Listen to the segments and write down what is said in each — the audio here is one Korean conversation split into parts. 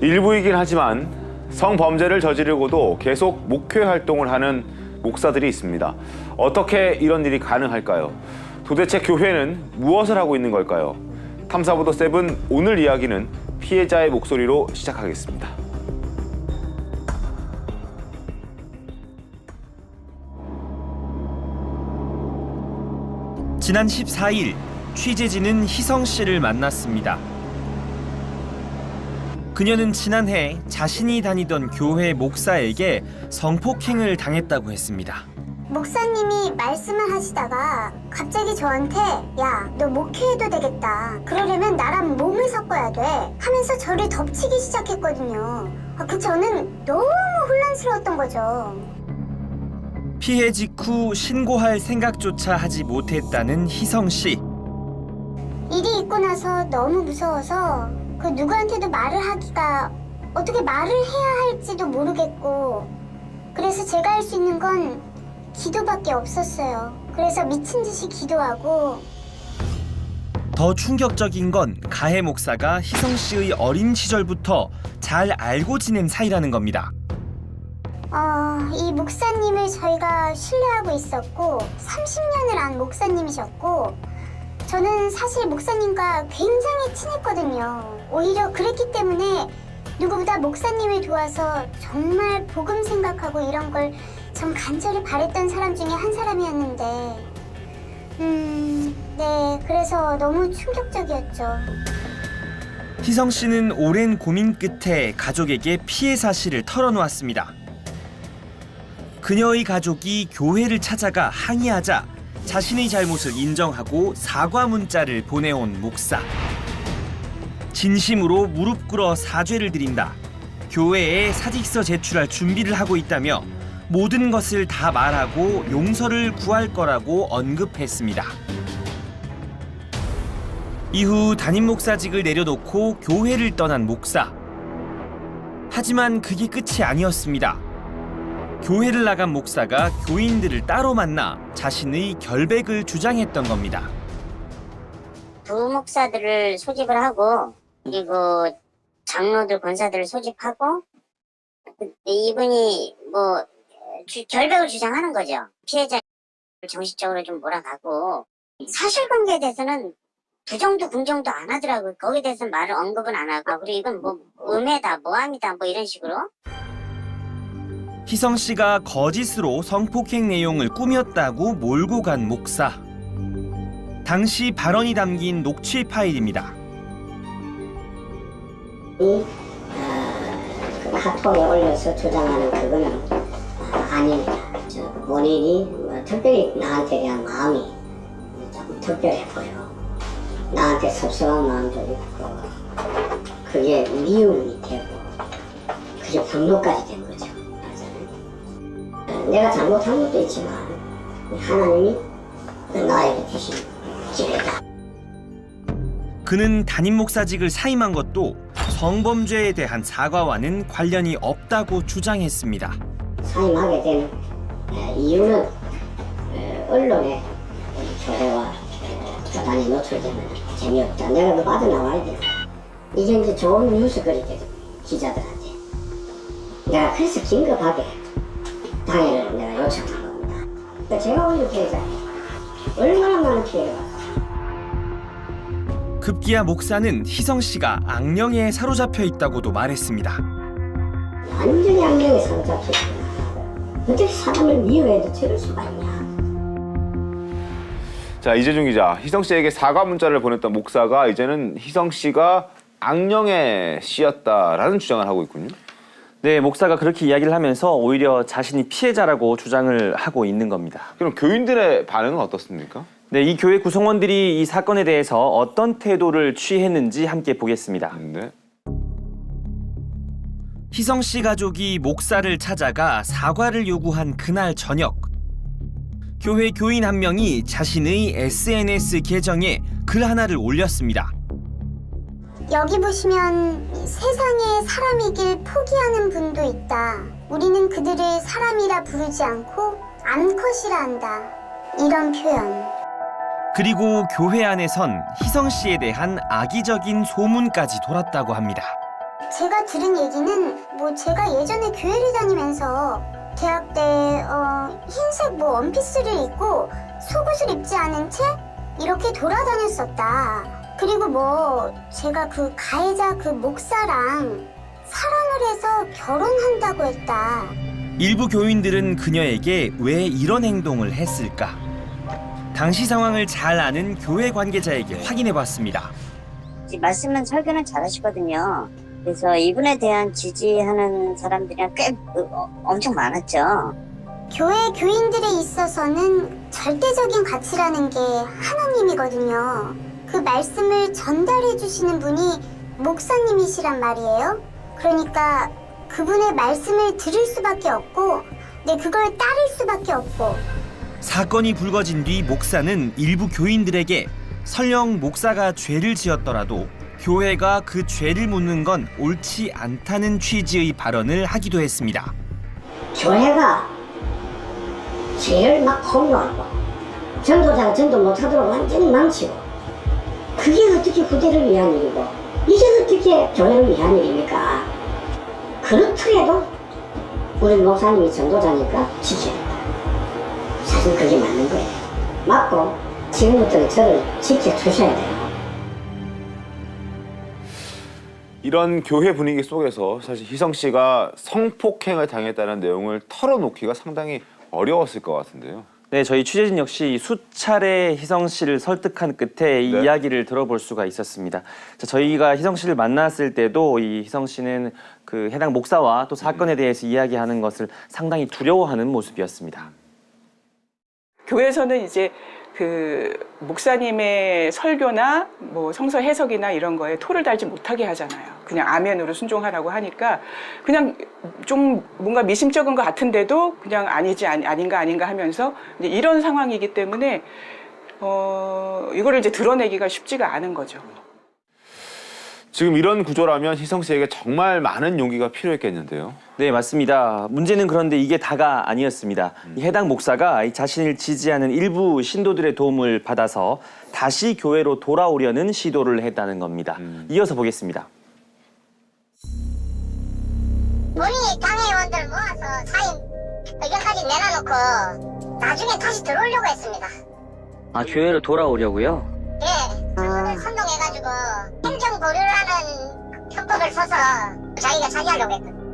일부이긴 하지만 성범죄를 저지르고도 계속 목회 활동을 하는 목사들이 있습니다. 어떻게 이런 일이 가능할까요? 도대체 교회는 무엇을 하고 있는 걸까요? 탐사보도 세븐 오늘 이야기는 피해자의 목소리로 시작하겠습니다. 지난 14일 취재진은 희성 씨를 만났습니다. 그녀는 지난해 자신이 다니던 교회 목사에게 성폭행을 당했다고 했습니다. 목사님이 말씀을 하시다가 갑자기 저한테 야, 너 목회해도 되겠다. 그러려면 나랑 몸을 섞어야 돼. 하면서 저를 덮치기 시작했거든요. 저는 너무 혼란스러웠던 거죠. 피해 직후 신고할 생각조차 하지 못했다는 희성 씨. 일이 있고 나서 너무 무서워서 누구한테도 말을 하기가 어떻게 말을 해야 할지도 모르겠고 그래서 제가 할 수 있는 건 기도밖에 없었어요. 그래서 미친 듯이 기도하고. 더 충격적인 건 가해 목사가 희성 씨의 어린 시절부터 잘 알고 지낸 사이라는 겁니다. 이 목사님을 저희가 신뢰하고 있었고 30년을 안 목사님이셨고 저는 사실 목사님과 굉장히 친했거든요. 오히려 그랬기 때문에 누구보다 목사님을 도와서 정말 복음 생각하고 이런 걸 전 간절히 바랬던 사람 중에 한 사람이었는데 네, 그래서 너무 충격적이었죠. 희성 씨는 오랜 고민 끝에 가족에게 피해 사실을 털어놓았습니다. 그녀의 가족이 교회를 찾아가 항의하자 자신의 잘못을 인정하고 사과 문자를 보내온 목사. 진심으로 무릎 꿇어 사죄를 드린다. 교회에 사직서 제출할 준비를 하고 있다며 모든 것을 다 말하고 용서를 구할 거라고 언급했습니다. 이후 담임 목사직을 내려놓고 교회를 떠난 목사. 하지만 그게 끝이 아니었습니다. 교회를 나간 목사가 교인들을 따로 만나 자신의 결백을 주장했던 겁니다. 부목사들을 소집을 하고 그리고 장로들 권사들을 소집하고 이분이 결백을 주장하는 거죠. 피해자를 정신적으로 좀 몰아가고 사실관계에 대해서는 부정도 긍정도 안 하더라고요. 거기에 대해서 말을 언급은 안 하고 그리고 이건 음해다 모함이다 이런 식으로. 희성 씨가 거짓으로 성폭행 내용을 꾸몄다고 몰고 간 목사. 당시 발언이 담긴 녹취 파일입니다. 핫톡에 올려서 주장하는 그거는 아닙니다. 본인이 특별히 나한테 대한 마음이 조금 특별해 보여. 나한테 섭섭한 마음도 있고 그게 미움이 되고 그게 분노까지 된 거죠. 내가 잘못한 것도 있지만 하나님이 나에게 주신 기회다. 그는 담임 목사직을 사임한 것도 성범죄에 대한 사과와는 관련이 없다고 주장했습니다. 사임하게 된 이유는 언론의 조회와 교단이 노출되면 재미없다. 내가 그 빠져나와야 돼. 이게 이제 좋은 뉴스거리 되죠. 기자들한테. 내가 그래서 긴급하게 당일을 내가 요청한 겁니다. 그러니까 제가 올린 피해자 얼마나 많은 피해가 왔어요. 급기야 목사는 희성 씨가 악령에 사로잡혀 있다고도 말했습니다. 완전히 악령에 사로잡혀 있구나. 어떻게 사람을 미워해도 저럴 수가 있냐. 자, 이재준 기자, 희성 씨에게 사과 문자를 보냈던 목사가 이제는 희성 씨가 악령에 씌였다라는 주장을 하고 있군요. 네, 목사가 그렇게 이야기를 하면서 오히려 자신이 피해자라고 주장을 하고 있는 겁니다. 그럼 교인들의 반응은 어떻습니까? 네, 이 교회 구성원들이 이 사건에 대해서 어떤 태도를 취했는지 함께 보겠습니다. 네. 희성 씨 가족이 목사를 찾아가 사과를 요구한 그날 저녁. 교회 교인 한 명이 자신의 SNS 계정에 글 하나를 올렸습니다. 여기 보시면 세상에 사람이길 포기하는 분도 있다. 우리는 그들을 사람이라 부르지 않고 암컷이라 한다. 이런 표현. 그리고 교회 안에선 희성 씨에 대한 악의적인 소문까지 돌았다고 합니다. 제가 들은 얘기는 뭐 제가 예전에 교회를 다니면서 대학 때 흰색 뭐 원피스를 입고 속옷을 입지 않은 채 이렇게 돌아다녔었다. 그리고 뭐 제가 그 가해자 그 목사랑 사랑을 해서 결혼한다고 했다. 일부 교인들은 그녀에게 왜 이런 행동을 했을까? 당시 상황을 잘 아는 교회 관계자에게 확인해 봤습니다. 말씀은 설교는 잘하시거든요. 그래서 이분에 대한 지지하는 사람들이 꽤 엄청 많았죠. 교회 교인들에 있어서는 절대적인 가치라는 게 하나님이거든요. 그 말씀을 전달해 주시는 분이 목사님이시란 말이에요. 그러니까 그분의 말씀을 들을 수밖에 없고 그걸 따를 수밖에 없고. 사건이 불거진 뒤 목사는 일부 교인들에게 설령 목사가 죄를 지었더라도 교회가 그 죄를 묻는 건 옳지 않다는 취지의 발언을 하기도 했습니다. 교회가 죄를 막 폭로하고 전도자가 전도 못하도록 완전히 망치고 그게 어떻게 후대를 위한 일이고 이게 어떻게 교회를 위한 일입니까? 그렇더라도 우리 목사님이 전도자니까 지켜야 된다. 사실 그게 맞는 거예요. 맞고 지금부터 저를 지켜주셔야 돼요. 이런 교회 분위기 속에서 사실 희성 씨가 성폭행을 당했다는 내용을 털어놓기가 상당히 어려웠을 것 같은데요. 네, 저희 취재진 역시 수차례 희성 씨를 설득한 끝에 이 네. 이야기를 들어볼 수가 있었습니다. 자, 저희가 희성 씨를 만났을 때도 이 희성 씨는 그 해당 목사와 또 사건에 대해서 이야기하는 것을 상당히 두려워하는 모습이었습니다. 교회에서는 이제 그 목사님의 설교나 뭐 성서 해석이나 이런 거에 토를 달지 못하게 하잖아요. 그냥 아멘으로 순종하라고 하니까 그냥 좀 뭔가 미심쩍은 것 같은데도 그냥 아닌가 하면서 이제 이런 상황이기 때문에 이거를 이제 드러내기가 쉽지가 않은 거죠. 지금 이런 구조라면 희성 씨에게 정말 많은 용기가 필요했겠는데요. 네, 맞습니다. 문제는 그런데 이게 다가 아니었습니다. 이 해당 목사가 이 자신을 지지하는 일부 신도들의 도움을 받아서 다시 교회로 돌아오려는 시도를 했다는 겁니다. 이어서 보겠습니다. 우리 당회의원들 모아서 사임 의견까지 내놔놓고 나중에 다시 들어오려고 했습니다. 아, 교회로 돌아오려고요? 예, 그분을 선동해가지고 행정보류라는 편법을 써서 자기가 차지하려고 했거든요.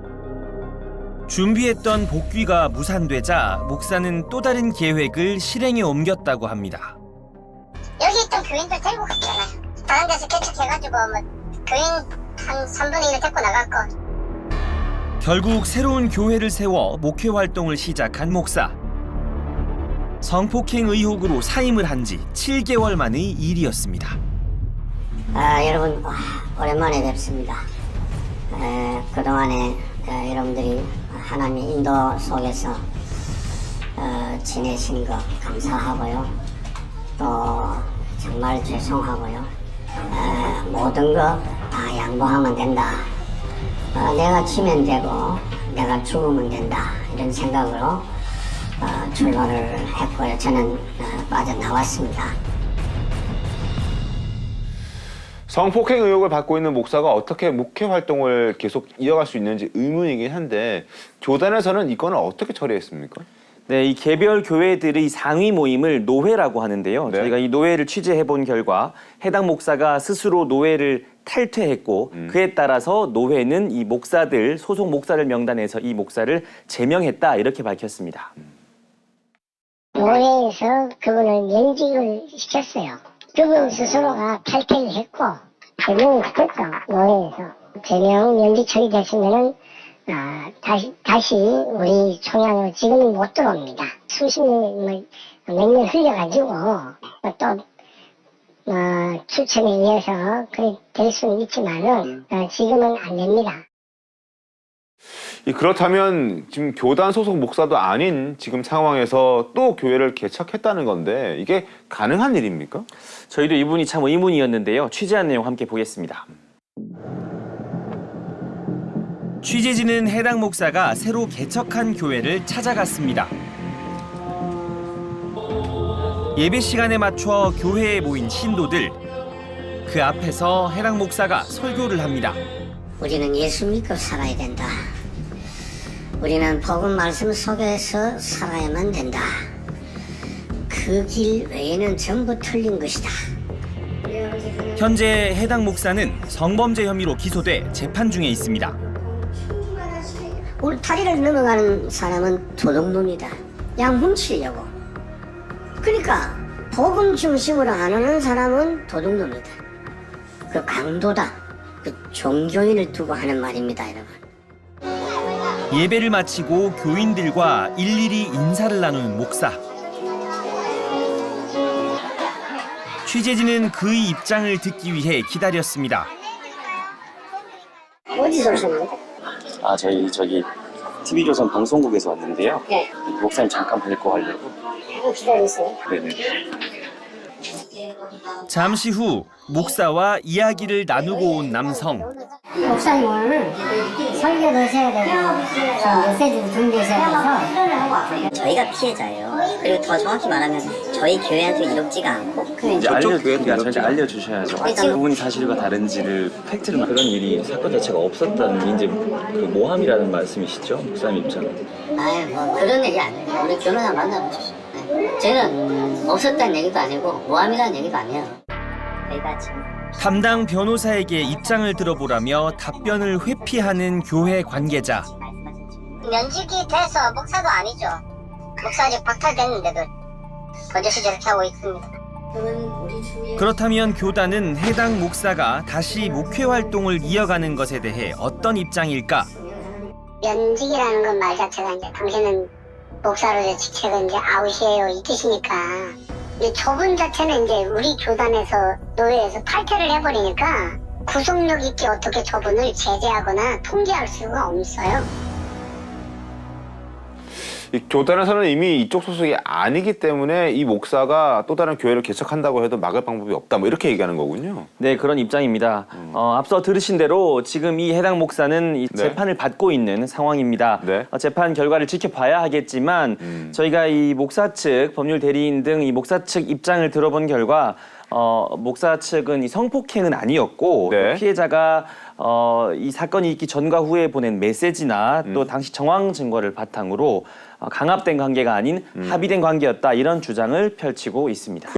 준비했던 복귀가 무산되자 목사는 또 다른 계획을 실행에 옮겼다고 합니다. 여기 있던 교인들 데리고 갔잖아요. 다른 데서 개척해가지고 뭐 교인 한 3분의 1을 데리고 나갔고. 결국 새로운 교회를 세워 목회 활동을 시작한 목사. 성폭행 의혹으로 사임을 한 지 7개월 만의 일이었습니다. 여러분 오랜만에 뵙습니다. 그동안에 여러분들이 하나님의 인도 속에서 지내신 것 감사하고요. 또 정말 죄송하고요. 모든 거 다 양보하면 된다. 내가 치면 되고 내가 죽으면 된다. 이런 생각으로 출발을 했고요. 저는 빠져나왔습니다. 성폭행 의혹을 받고 있는 목사가 어떻게 목회 활동을 계속 이어갈 수 있는지 의문이긴 한데 교단에서는 이 건을 어떻게 처리했습니까? 네, 이 개별 교회들의 상위 모임을 노회라고 하는데요. 네. 저희가 이 노회를 취재해 본 결과 해당 목사가 스스로 노회를 탈퇴했고 그에 따라서 노회는 이 목사들 소속 목사들 명단에서 이 목사를 제명했다 이렇게 밝혔습니다. 노회에서 그분을 면직을 시켰어요. 그분 스스로가 탈퇴를 했고 제명을 시켰죠. 노회에서 제명 면직 처리됐으면은 다시 우리 총회로 지금은 못 들어옵니다. 수십 년, 몇 년 흘려가지고 또 추천에 의해서 그래 될 수는 있지만은 지금은 안 됩니다. 그렇다면 지금 교단 소속 목사도 아닌 지금 상황에서 또 교회를 개척했다는 건데 이게 가능한 일입니까? 저희도 이분이 참 의문이었는데요. 취재한 내용 함께 보겠습니다. 취재진은 해당 목사가 새로 개척한 교회를 찾아갔습니다. 예배 시간에 맞춰 교회에 모인 신도들. 그 앞에서 해당 목사가 설교를 합니다. 우리는 예수 믿고 살아야 된다. 우리는 복음 말씀 속에서 살아야만 된다. 그 길 외에는 전부 틀린 것이다. 현재 해당 목사는 성범죄 혐의로 기소돼 재판 중에 있습니다. 울타리를 넘어가는 사람은 도둑놈이다. 양 훔치려고. 그러니까 복음 중심으로 안 하는 사람은 도둑놈이다. 그 강도다. 그 종교인을 두고 하는 말입니다, 여러분. 예배를 마치고 교인들과 일일이 인사를 나누는 목사. 취재진은 그의 입장을 듣기 위해 기다렸습니다. 어디서 오셨나요? 아, 저기 TV조선 방송국에서 왔는데요. 네. 목사님 잠깐 뵙고 가려고. 기다리세요. 네네. 잠시 후 목사와 이야기를 나누고 온 남성. 목사님 오늘 설교 드셔야 되고 메시지도 준비하셔야 돼서 저희가 피해자예요. 그리고 더 정확히 말하면 저희 교회한테 이롭지가 않고 이제 저희한테 알려주셔야죠. 부분이 사실과 다른지를 팩트를 그런 일이 사건 자체가 없었다는 이제 그 모함이라는 말씀이시죠, 목사님 입장은. 아유 뭐 그런 얘기 안 해요. 우리 교로나 만나보십시오. 네. 저는 없었다는 얘기도 아니고 모함이라는 얘기도 아니에요. 저희가 지금 담당 변호사에게 입장을 들어보라며 답변을 회피하는 교회 관계자. 면직이 돼서 목사도 아니죠. 목사 아직 박탈됐는데도 버젓이 저렇게 하고 있습니다. 그렇다면 교단은 해당 목사가 다시 목회 활동을 이어가는 것에 대해 어떤 입장일까? 면직이라는 건 말 자체가 이제 당신은 목사로의 직책은 이제 아웃이에요 이 뜻이니까 이 처분 자체는 이제 우리 교단에서 노예에서 탈퇴를 해버리니까 구속력 있게 어떻게 처분을 제재하거나 통제할 수가 없어요. 이 교단에서는 이미 이쪽 소속이 아니기 때문에 이 목사가 또 다른 교회를 개척한다고 해도 막을 방법이 없다. 뭐 이렇게 얘기하는 거군요. 네, 그런 입장입니다. 앞서 들으신 대로 지금 이 해당 목사는 이 네. 재판을 받고 있는 상황입니다. 네. 재판 결과를 지켜봐야 하겠지만 저희가 이 목사 측, 법률 대리인 등 이 목사 측 입장을 들어본 결과 목사 측은 이 성폭행은 아니었고 네. 또 피해자가 이 사건이 있기 전과 후에 보낸 메시지나 또 당시 정황 증거를 바탕으로 강압된 관계가 아닌 합의된 관계였다 이런 주장을 펼치고 있습니다.